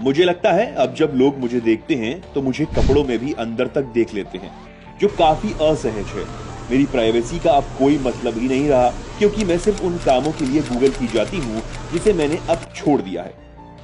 मुझे लगता है अब जब लोग मुझे देखते हैं तो मुझे कपड़ों में भी अंदर तक देख लेते हैं, जो काफी असहज है। मेरी प्राइवेसी का अब कोई मतलब ही नहीं रहा, क्योंकि मैं सिर्फ उन कामों के लिए गूगल की जाती हूँ जिसे मैंने अब छोड़ दिया है।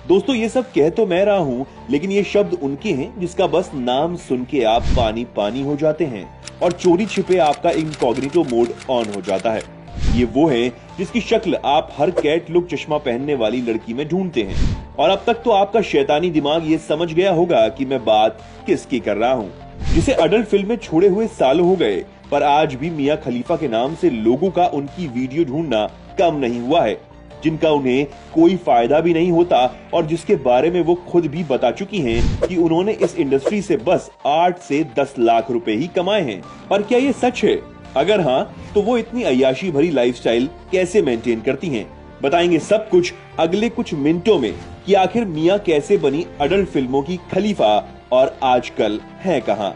दोस्तों, ये सब कह तो मैं रहा हूँ, लेकिन ये शब्द उनके हैं जिसका बस नाम सुन के आप पानी पानी हो जाते हैं और चोरी छिपे आपका इनकॉग्निटो मोड ऑन हो जाता है। ये वो है जिसकी शक्ल आप हर कैट लुक चश्मा पहनने वाली लड़की में ढूंढते हैं। और अब तक तो आपका शैतानी दिमाग ये समझ गया होगा कि मैं बात किसकी कर रहा हूँ, जिसे अडल्ट फिल्म में छोड़े हुए सालों हो गए, पर आज भी मियां खलीफा के नाम से लोगों का उनकी वीडियो ढूंढना कम नहीं हुआ है, जिनका उन्हें कोई फायदा भी नहीं होता और जिसके बारे में वो खुद भी बता चुकी हैं कि उन्होंने इस इंडस्ट्री से बस 8 से 10 लाख रुपए ही कमाए हैं। पर क्या ये सच है? अगर हाँ, तो वो इतनी अय्याशी भरी लाइफस्टाइल कैसे मेंटेन करती हैं? बताएंगे सब कुछ अगले कुछ मिनटों में कि आखिर मियां कैसे बनी अडल्ट फिल्मों की खलीफा और आजकल है कहां।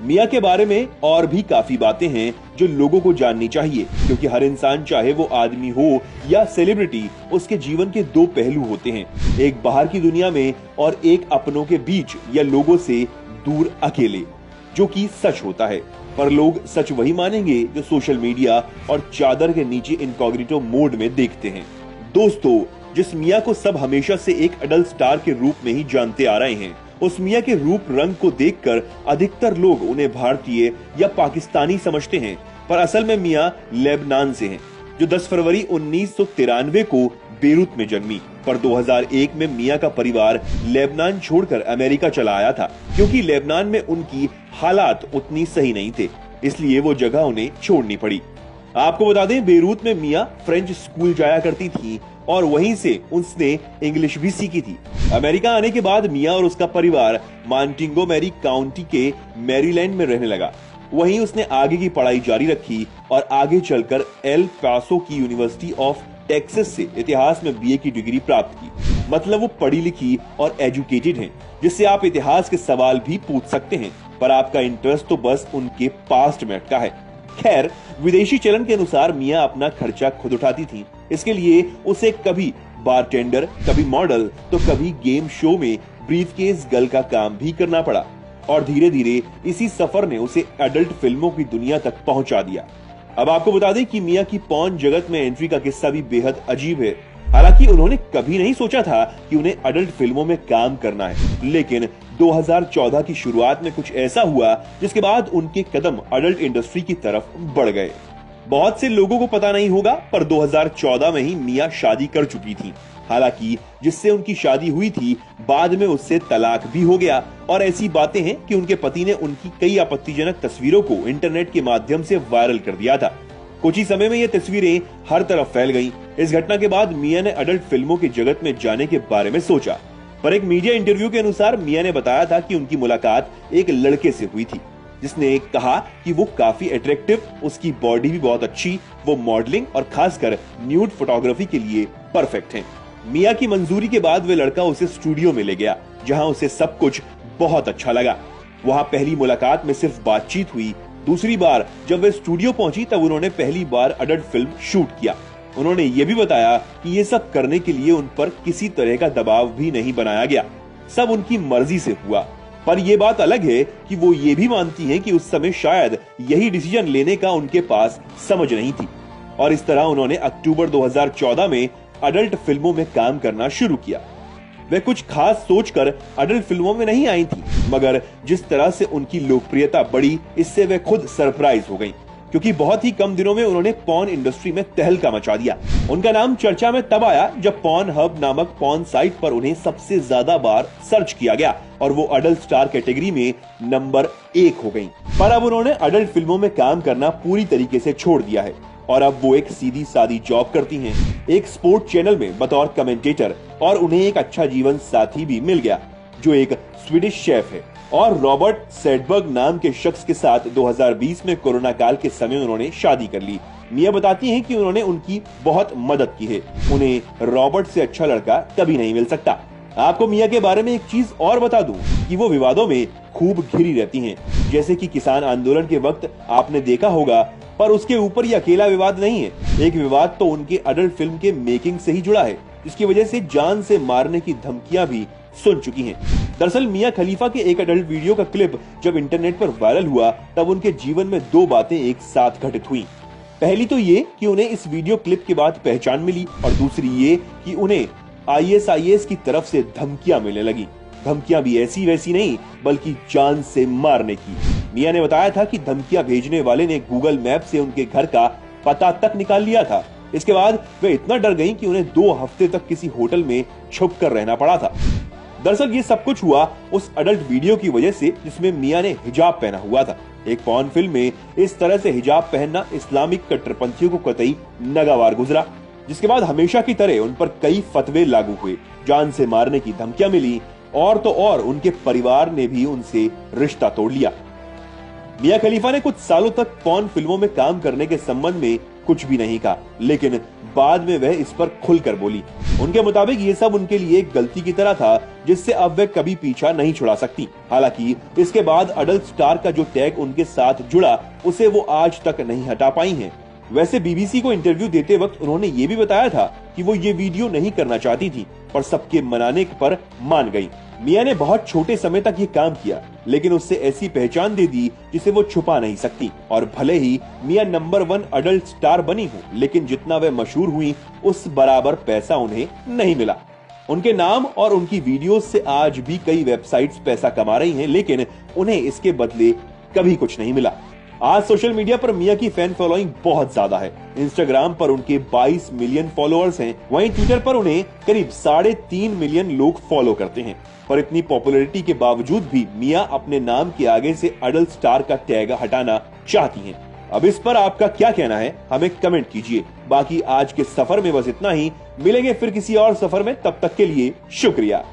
मियां के बारे में और भी काफी बातें हैं जो लोगों को जाननी चाहिए, क्योंकि हर इंसान, चाहे वो आदमी हो या सेलिब्रिटी, उसके जीवन के दो पहलू होते हैं, एक बाहर की दुनिया में और एक अपनों के बीच या लोगों से दूर अकेले, जो कि सच होता है। पर लोग सच वही मानेंगे जो सोशल मीडिया और चादर के नीचे इनकॉग्निटो मोड में देखते हैं। दोस्तों, जिस मियां को सब हमेशा से एक अडल्ट स्टार के रूप में ही जानते आ रहे हैं, उस मियां के रूप रंग को देखकर अधिकतर लोग उन्हें भारतीय या पाकिस्तानी समझते हैं, पर असल में मियां लेबनान से हैं, जो 10 फरवरी 1993 को बेरूत में जन्मी। पर 2001 में मियां का परिवार लेबनान छोड़कर अमेरिका चला आया था, क्योंकि लेबनान में उनकी हालात उतनी सही नहीं थे, इसलिए वो जगह उन्हें छोड़नी पड़ी। आपको बता दें, बेरूत में मियां फ्रेंच स्कूल जाया करती थी और वहीं से उसने इंग्लिश भी सीखी थी। अमेरिका आने के बाद मियां और उसका परिवार मॉन्टिगोमेरी काउंटी के मैरीलैंड में रहने लगा। वहीं उसने आगे की पढ़ाई जारी रखी और आगे चलकर एल पासो की यूनिवर्सिटी ऑफ टेक्सास से इतिहास में बीए की डिग्री प्राप्त की। मतलब वो पढ़ी लिखी और एजुकेटेड हैं, जिससे आप इतिहास के सवाल भी पूछ सकते हैं, पर आपका इंटरेस्ट तो बस उनके पास्ट में अटका है। खैर, विदेशी चलन के अनुसार मियां अपना खर्चा खुद उठाती थी। इसके लिए उसे कभी बारटेंडर, कभी मॉडल, तो कभी गेम शो में ब्रीफकेस गर्ल का काम भी करना पड़ा। और धीरे धीरे इसी सफर ने उसे एडल्ट फिल्मों की दुनिया तक पहुंचा दिया। अब आपको बता दें कि मियां की पॉर्न जगत में एंट्री का किस्सा भी बेहद अजीब है। हालांकि उन्होंने कभी नहीं सोचा था कि उन्हें अडल्ट फिल्मों में काम करना है, लेकिन 2014 की शुरुआत में कुछ ऐसा हुआ जिसके बाद उनके कदम अडल्ट इंडस्ट्री की तरफ बढ़ गए। बहुत से लोगों को पता नहीं होगा, पर 2014 में ही मियां शादी कर चुकी थी। हालांकि जिससे उनकी शादी हुई थी, बाद में उससे तलाक भी हो गया। और ऐसी बातें हैं कि उनके पति ने उनकी कई आपत्तिजनक तस्वीरों को इंटरनेट के माध्यम से वायरल कर दिया था। कुछ ही समय में ये तस्वीरें हर तरफ फैल गईं। इस घटना के बाद मियां ने अडल्ट फिल्मों की जगत में जाने के बारे में सोचा, पर एक मीडिया इंटरव्यू के अनुसार मियां ने बताया था कि उनकी मुलाकात एक लड़के से हुई थी, जिसने कहा कि वो काफी अट्रैक्टिव, उसकी बॉडी भी बहुत अच्छी, वो मॉडलिंग और खासकर न्यूड फोटोग्राफी के लिए परफेक्ट हैं। मियां की मंजूरी के बाद वे लड़का उसे स्टूडियो में ले गया, जहां उसे सब कुछ बहुत अच्छा लगा। वहां पहली मुलाकात में सिर्फ बातचीत हुई। दूसरी बार जब वे स्टूडियो पहुंची, तब उन्होंने पहली बार अडल्ट फिल्म शूट किया। उन्होंने ये भी बताया कि ये सब करने के लिए उन पर किसी तरह का दबाव भी नहीं बनाया गया, सब उनकी मर्जी से हुआ। पर यह बात अलग है कि वो ये भी मानती हैं कि उस समय शायद यही डिसीजन लेने का उनके पास समझ नहीं थी। और इस तरह उन्होंने अक्टूबर 2014 में अडल्ट फिल्मों में काम करना शुरू किया। वे कुछ खास सोचकर अडल्ट फिल्मों में नहीं आई थी, मगर जिस तरह से उनकी लोकप्रियता बढ़ी, इससे वे खुद सरप्राइज हो गईं, क्योंकि बहुत ही कम दिनों में उन्होंने पॉर्न इंडस्ट्री में तहलका मचा दिया। उनका नाम चर्चा में तब आया जब पॉर्न हब नामक पॉर्न साइट पर उन्हें सबसे ज्यादा बार सर्च किया गया और वो अडल्ट स्टार कैटेगरी में नंबर 1 हो गईं। पर अब उन्होंने अडल्ट फिल्मों में काम करना पूरी तरीके से छोड़ दिया है और अब वो एक सीधी सादी जॉब करती हैं, एक स्पोर्ट चैनल में बतौर कमेंटेटर, और उन्हें एक अच्छा जीवन साथी भी मिल गया जो एक स्वीडिश शेफ है। और रॉबर्ट सेडबर्ग नाम के शख्स के साथ 2020 में कोरोना काल के समय उन्होंने शादी कर ली। मियां बताती हैं कि उन्होंने उनकी बहुत मदद की है, उन्हें रॉबर्ट से अच्छा लड़का कभी नहीं मिल सकता। आपको मियां के बारे में एक चीज और बता दूं कि वो विवादों में खूब घिरी रहती हैं, जैसे कि किसान आंदोलन के वक्त आपने देखा होगा। पर उसके ऊपर ये अकेला विवाद नहीं है, एक विवाद तो उनके अडल्ट फिल्म के मेकिंग से ही जुड़ा है, जिसकी वजह से जान से मारने की धमकियां भी सुन चुकी हैं। दरअसल मिया खलीफा के एक एडल्ट वीडियो का क्लिप जब इंटरनेट पर वायरल हुआ तब उनके जीवन में दो बातें एक साथ घटित हुई। पहली तो ये कि उन्हें इस वीडियो क्लिप के बाद पहचान मिली और दूसरी ये कि उन्हें ISIS की तरफ से धमकियां मिलने लगी। धमकियां भी ऐसी वैसी नहीं बल्कि जान से मारने की। मिया ने बताया था कि धमकियां भेजने वाले ने गूगल मैप से उनके घर का पता तक निकाल लिया था। इसके बाद वे इतना डर गईं कि उन्हें 2 हफ्ते तक किसी होटल में छुप कर रहना पड़ा था। दरअसल ये सब कुछ हुआ उस अडल्ट वीडियो की वजह से जिसमें मिया ने हिजाब पहना हुआ था। एक पॉर्न फिल्म में इस तरह से हिजाब पहनना इस्लामिक कट्टरपंथियों को कतई नागवार गुजरा, जिसके बाद हमेशा की तरह उन पर कई फतवे लागू हुए, जान से मारने की धमकियां मिली और तो और उनके परिवार ने भी उनसे रिश्ता तोड़ लिया। मिया खलीफा ने कुछ सालों तक पॉर्न फिल्मों में काम करने के संबंध में कुछ भी नहीं कहा, लेकिन बाद में वह इस पर खुलकर बोली। उनके मुताबिक ये सब उनके लिए एक गलती की तरह था जिससे अब वह कभी पीछा नहीं छुड़ा सकती। हालांकि इसके बाद अडल्ट स्टार का जो टैग उनके साथ जुड़ा उसे वो आज तक नहीं हटा पाई हैं। वैसे BBC को इंटरव्यू देते वक्त उन्होंने ये भी बताया था कि वो ये वीडियो नहीं करना चाहती थी, पर सबके मनाने पर मान गई। मिया ने बहुत छोटे समय तक ये काम किया, लेकिन उससे ऐसी पहचान दे दी जिसे वो छुपा नहीं सकती। और भले ही मिया नंबर 1 अडल्ट स्टार बनी हो, लेकिन जितना वे मशहूर हुई उस बराबर पैसा उन्हें नहीं मिला। उनके नाम और उनकी वीडियोस से आज भी कई वेबसाइट्स पैसा कमा रही हैं, लेकिन उन्हें इसके बदले कभी कुछ नहीं मिला। आज सोशल मीडिया पर मिया की फैन फॉलोइंग बहुत ज्यादा है। इंस्टाग्राम पर उनके 22 मिलियन फॉलोअर्स हैं, वहीं ट्विटर पर उन्हें करीब 3.5 मिलियन लोग फॉलो करते हैं। पर इतनी पॉपुलैरिटी के बावजूद भी मिया अपने नाम के आगे से अडल्ट स्टार का टैग हटाना चाहती हैं। अब इस पर आपका क्या कहना है, हमें कमेंट कीजिए। बाकी आज के सफर में बस इतना ही, मिलेंगे फिर किसी और सफर में, तब तक के लिए शुक्रिया।